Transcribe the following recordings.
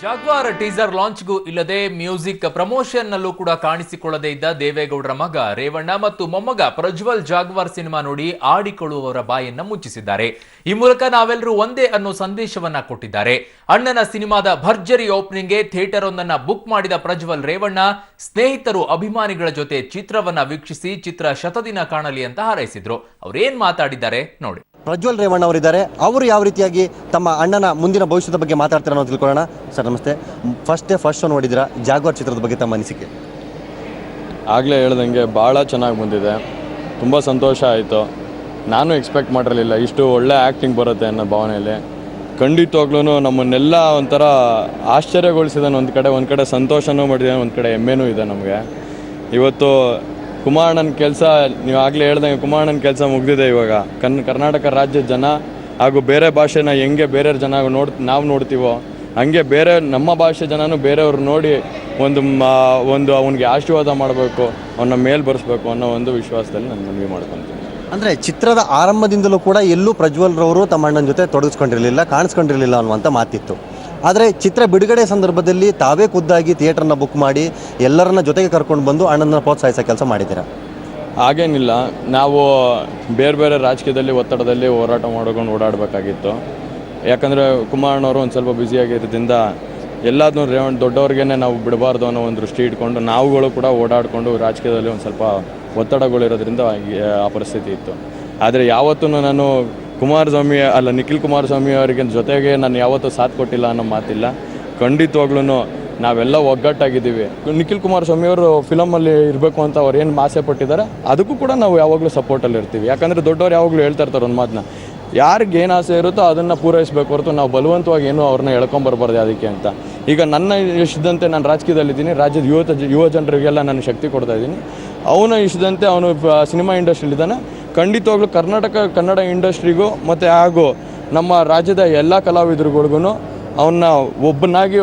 Jaguar teaser ಲಾಂಚ್ಗೂ ಇಲ್ಲದೆ music promotion ನಲ್ಲೂ ಕೂಡ ಕಾಣಿಸಿಕೊಳ್ಳದೇ ಇದ್ದ ದೇವೇಗೌಡರ ಮಗ ರೇವಣ್ಣ ಮತ್ತು ಮೊಮ್ಮಗ ಪ್ರಜ್ವಲ್ ಜಾಗ್ವಾರ್ ಸಿನಿಮಾ ನೋಡಿ ಆಡಿಕೊಳ್ಳುವವರ ಬಾಯನ್ನ ಮುಚ್ಚಿಸಿದ್ದಾರೆ. ಈ ಮೂಲಕ ನಾವೆಲ್ಲರೂ ಒಂದೇ ಅನ್ನೋ ಸಂದೇಶವನ್ನ ಕೊಟ್ಟಿದ್ದಾರೆ. ಅಣ್ಣನ ಸಿನಿಮಾದ ಭರ್ಜರಿ ಓಪನಿಂಗ್ಗೆ ಥಿಯೇಟರ್ ಒಂದನ್ನ ಬುಕ್ ಮಾಡಿದ ಪ್ರಜ್ವಲ್ ರೇವಣ್ಣ ಸ್ನೇಹಿತರು ಅಭಿಮಾನಿಗಳ ಜೊತೆ ಚಿತ್ರವನ್ನ ವೀಕ್ಷಿಸಿ ಚಿತ್ರ ಶತದಿನ ಕಾಣಲಿ ಅಂತ ಹಾರೈಸಿದ್ರು. ಅವ್ರೇನ್ ಮಾತಾಡಿದ್ದಾರೆ ನೋಡಿ. ಪ್ರಜ್ವಲ್ ರೇವಣ್ಣ ಅವರಿದ್ದಾರೆ. ಅವರು ಯಾವ ರೀತಿಯಾಗಿ ತಮ್ಮ ಅಣ್ಣನ ಮುಂದಿನ ಭವಿಷ್ಯದ ಬಗ್ಗೆ ಮಾತಾಡ್ತಾರೆ ಅನ್ನೋದು ತಿಳ್ಕೊಳ್ಳೋಣ. ಸರ್ ನಮಸ್ತೆ. ಫಸ್ಟ್ ಶೋ ನೋಡಿದ್ದೀರಾ, ಜಾಗ್ವಾರ್ ಚಿತ್ರದ ಬಗ್ಗೆ ತಮ್ಮ ಅನಿಸಿಕೆ? ಆಗಲೇ ಹೇಳ್ದಂಗೆ ಭಾಳ ಚೆನ್ನಾಗಿ ಬಂದಿದೆ, ತುಂಬ ಸಂತೋಷ ಆಯಿತು. ನಾನು ಎಕ್ಸ್ಪೆಕ್ಟ್ ಮಾಡಿರಲಿಲ್ಲ ಇಷ್ಟು ಒಳ್ಳೆ ಆ್ಯಕ್ಟಿಂಗ್ ಬರುತ್ತೆ ಅನ್ನೋ ಭಾವನೆಯಲ್ಲಿ. ಖಂಡಿತವಾಗ್ಲೂ ನಮ್ಮನ್ನೆಲ್ಲ ಒಂಥರ ಆಶ್ಚರ್ಯಗೊಳಿಸಿದಾನೆ. ಒಂದು ಕಡೆ ಸಂತೋಷನೂ ಮಾಡಿದ್ದಾನೆ, ಒಂದು ಕಡೆ ಹೆಮ್ಮೆನೂ ಇದೆ ನಮಗೆ. ಇವತ್ತು ಕುಮಾರಣ್ಣನ ಕೆಲಸ, ನೀವು ಆಗಲೇ ಹೇಳ್ದಂಗೆ ಕುಮಾರಣ್ಣನ ಕೆಲಸ ಮುಗಿದಿದೆ. ಇವಾಗ ಕರ್ನಾಟಕ ರಾಜ್ಯದ ಜನ ಹಾಗೂ ಬೇರೆ ಭಾಷೆನ ಹೆಂಗೆ ಬೇರೆಯವ್ರ ಜನ ನಾವು ನೋಡ್ತೀವೋ ಹಂಗೆ ಬೇರೆ ನಮ್ಮ ಭಾಷೆ ಜನನೂ ಬೇರೆಯವ್ರು ನೋಡಿ ಒಂದು ಅವನಿಗೆ ಆಶೀರ್ವಾದ ಮಾಡಬೇಕು, ಅವನ್ನ ಮೇಲೆ ಬರೆಸ್ಬೇಕು ಅನ್ನೋ ಒಂದು ವಿಶ್ವಾಸದಲ್ಲಿ ನಾನು ಮನವಿ ಮಾಡ್ಕೊತೀನಿ. ಅಂದರೆ ಚಿತ್ರದ ಆರಂಭದಿಂದಲೂ ಕೂಡ ಎಲ್ಲೂ ಪ್ರಜ್ವಲ್ ರವರು ತಮ್ಮ ಅಣ್ಣನ ಜೊತೆ ತೊಡಗಿಸ್ಕೊಂಡಿರಲಿಲ್ಲ, ಕಾಣಿಸ್ಕೊಂಡಿರಲಿಲ್ಲ ಅನ್ನುವಂಥ ಮಾತಿತ್ತು. ಆದರೆ ಚಿತ್ರ ಬಿಡುಗಡೆ ಸಂದರ್ಭದಲ್ಲಿ ತಾವೇ ಖುದ್ದಾಗಿ ಥಿಯೇಟರ್ನ ಬುಕ್ ಮಾಡಿ ಎಲ್ಲರನ್ನ ಜೊತೆಗೆ ಕರ್ಕೊಂಡು ಬಂದು ಅಣ್ಣನ ಪ್ರೋತ್ಸಾಹಿಸೋ ಕೆಲಸ ಮಾಡಿದ್ದೀರಾ. ಹಾಗೇನಿಲ್ಲ, ನಾವು ಬೇರೆ ಬೇರೆ ರಾಜಕೀಯದಲ್ಲಿ ಒತ್ತಡದಲ್ಲಿ ಹೋರಾಟ ಮಾಡ್ಕೊಂಡು ಓಡಾಡಬೇಕಾಗಿತ್ತು. ಯಾಕಂದರೆ ಕುಮಾರಣ್ಣವರು ಒಂದು ಸ್ವಲ್ಪ ಬ್ಯುಸಿಯಾಗಿರೋದ್ರಿಂದ ಎಲ್ಲದನ್ನೂ ದೊಡ್ಡವ್ರಿಗೇ ನಾವು ಬಿಡಬಾರ್ದು ಅನ್ನೋ ಒಂದು ದೃಷ್ಟಿ ಇಟ್ಕೊಂಡು ನಾವುಗಳು ಕೂಡ ಓಡಾಡಿಕೊಂಡು ರಾಜಕೀಯದಲ್ಲಿ ಒಂದು ಸ್ವಲ್ಪ ಒತ್ತಡಗಳಿರೋದ್ರಿಂದ ಆ ಪರಿಸ್ಥಿತಿ ಇತ್ತು. ಆದರೆ ಯಾವತ್ತೂ ನಾನು ನಿಖಿಲ್ ಕುಮಾರಸ್ವಾಮಿ ಅವರಿಗೆ ಜೊತೆಗೆ ನಾನು ಯಾವತ್ತೂ ಸಾಥ್ ಕೊಟ್ಟಿಲ್ಲ ಅನ್ನೋ ಮಾತಿಲ್ಲ. ಖಂಡಿತವಾಗ್ಲೂ ನಾವೆಲ್ಲ ಒಗ್ಗಟ್ಟಾಗಿದ್ದೀವಿ. ನಿಖಿಲ್ ಕುಮಾರಸ್ವಾಮಿ ಅವರು ಫಿಲಮಲ್ಲಿ ಇರಬೇಕು ಅಂತ ಅವ್ರು ಏನು ಆಸೆ ಪಟ್ಟಿದ್ದಾರೆ, ಅದಕ್ಕೂ ಕೂಡ ನಾವು ಯಾವಾಗಲೂ ಸಪೋರ್ಟಲ್ಲಿ ಇರ್ತೀವಿ. ಯಾಕಂದರೆ ದೊಡ್ಡವ್ರು ಯಾವಾಗಲೂ ಹೇಳ್ತಾ ಇರ್ತಾರೆ ಒಂದು ಮಾತನ್ನ, ಯಾರಿಗೆ ಏನು ಆಸೆ ಇರುತ್ತೋ ಅದನ್ನು ಪೂರೈಸಬೇಕು ಹೊರತು ನಾವು ಬಲವಂತವಾಗಿ ಏನೂ ಅವ್ರನ್ನ ಎಳ್ಕೊಂಬರ್ಬಾರ್ದು ಅದಕ್ಕೆ ಅಂತ. ಈಗ ನನ್ನ ಇಷ್ಟದಂತೆ ನಾನು ರಾಜಕೀಯದಲ್ಲಿದ್ದೀನಿ, ರಾಜ್ಯದ ಯುವ ಜನರಿಗೆಲ್ಲ ನಾನು ಶಕ್ತಿ ಕೊಡ್ತಾ ಇದ್ದೀನಿ. ಅವನ ಇಷ್ಟದಂತೆ ಅವನು ಸಿನಿಮಾ ಇಂಡಸ್ಟ್ರಿಲಿದ್ದಾನೆ. ಖಂಡಿತವಾಗ್ಲೂ ಕನ್ನಡ ಇಂಡಸ್ಟ್ರಿಗೂ ಮತ್ತು ಹಾಗೂ ನಮ್ಮ ರಾಜ್ಯದ ಎಲ್ಲ ಕಲಾವಿದರುಗಳಿಗೂ ಅವನ್ನ ಒಬ್ಬನಾಗಿ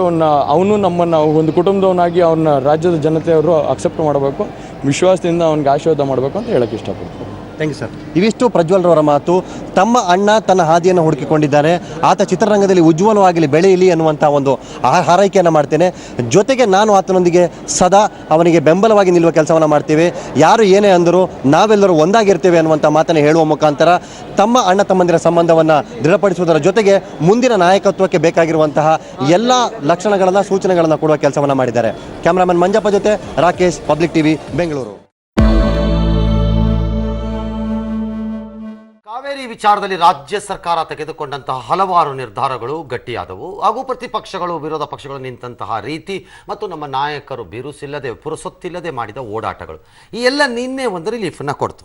ಅವನು ನಮ್ಮನ್ನು ಒಂದು ಕುಟುಂಬದವನಾಗಿ ಅವನ ರಾಜ್ಯದ ಜನತೆಯವರು ಅಕ್ಸೆಪ್ಟ್ ಮಾಡಬೇಕು, ವಿಶ್ವಾಸದಿಂದ ಅವನಿಗೆ ಆಶೀರ್ವಾದ ಮಾಡಬೇಕು ಅಂತ ಹೇಳೋಕ್ಕೆ ಇಷ್ಟಪಡ್ತೀನಿ. Thank you sir. ಇವಿಷ್ಟು ಪ್ರಜ್ವಲ್ ರವರ ಮಾತು. ತಮ್ಮ ಅಣ್ಣ ತನ್ನ ಹಾದಿಯನ್ನು ಹುಡುಕಿಕೊಂಡಿದ್ದಾನೆ, ಆತ ಚಿತ್ರರಂಗದಲ್ಲಿ ಉಜ್ವಲವಾಗಲಿ ಬೆಳೆಯಲಿ ಅನ್ನುವಂಥ ಒಂದು ಹಾರೈಕೆಯನ್ನು ಮಾಡ್ತೇನೆ. ಜೊತೆಗೆ ನಾನು ಆತನೊಂದಿಗೆ ಸದಾ ಅವನಿಗೆ ಬೆಂಬಲವಾಗಿ ನಿಲ್ಲುವ ಕೆಲಸವನ್ನು ಮಾಡ್ತೇವೆ. ಯಾರು ಏನೇ ಅಂದರೂ ನಾವೆಲ್ಲರೂ ಒಂದಾಗಿರ್ತೇವೆ ಅನ್ನುವಂಥ ಮಾತನ್ನು ಹೇಳುವ ಮುಖಾಂತರ ತಮ್ಮ ಅಣ್ಣ ತಮ್ಮಂದಿರ ಸಂಬಂಧವನ್ನು ದೃಢಪಡಿಸುವುದರ ಜೊತೆಗೆ ಮುಂದಿನ ನಾಯಕತ್ವಕ್ಕೆ ಬೇಕಾಗಿರುವಂತಹ ಎಲ್ಲ ಲಕ್ಷಣಗಳನ್ನು ಸೂಚನೆಗಳನ್ನು ಕೊಡುವ ಕೆಲಸವನ್ನು ಮಾಡಿದ್ದಾರೆ. ಕ್ಯಾಮ್ರಾಮನ್ ಮಂಜಪ್ಪ ಜೊತೆ ರಾಕೇಶ್, ಪಬ್ಲಿಕ್ ಟಿವಿ, ಬೆಂಗಳೂರು. ಕಾವೇರಿ ವಿಚಾರದಲ್ಲಿ ರಾಜ್ಯ ಸರ್ಕಾರ ತೆಗೆದುಕೊಂಡಂತಹ ಹಲವಾರು ನಿರ್ಧಾರಗಳು ಗಟ್ಟಿಯಾದವು ಹಾಗೂ ಪ್ರತಿಪಕ್ಷಗಳು ವಿರೋಧ ಪಕ್ಷಗಳು ನಿಂತಹ ರೀತಿ ಮತ್ತು ನಮ್ಮ ನಾಯಕರು ಬಿರುಸಿಲ್ಲದೆ ಪುರಸೊತ್ತಿಲ್ಲದೆ ಮಾಡಿದ ಓಡಾಟಗಳು ಈ ಎಲ್ಲ ನಿನ್ನೆ ಒಂದು ರಿಲೀಫ್ ಅನ್ನ ಕೊಡ್ತು.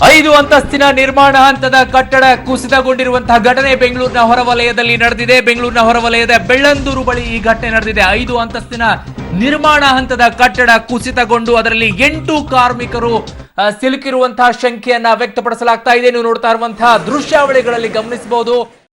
5 ಅಂತಸ್ತಿನ ನಿರ್ಮಾಣ ಹಂತದ ಕಟ್ಟಡ ಕುಸಿತಗೊಂಡಿರುವಂತಹ ಘಟನೆ ಬೆಂಗಳೂರಿನ ಹೊರವಲಯದಲ್ಲಿ ನಡೆದಿದೆ. ಬೆಂಗಳೂರಿನ ಹೊರವಲಯದ ಬೆಳ್ಳಂದೂರು ಬಳಿ ಈ ಘಟನೆ ನಡೆದಿದೆ. 5 ಅಂತಸ್ತಿನ ನಿರ್ಮಾಣ ಹಂತದ ಕಟ್ಟಡ ಕುಸಿತಗೊಂಡು ಅದರಲ್ಲಿ 8 ಕಾರ್ಮಿಕರು ಸಿಲುಕಿರುವಂತಹ ಶಂಕೆಯನ್ನ ವ್ಯಕ್ತಪಡಿಸಲಾಗ್ತಾ ಇದೆ. ನೀವು ನೋಡ್ತಾ ಇರುವಂತಹ ದೃಶ್ಯಾವಳಿಗಳಲ್ಲಿ ಗಮನಿಸಬಹುದು.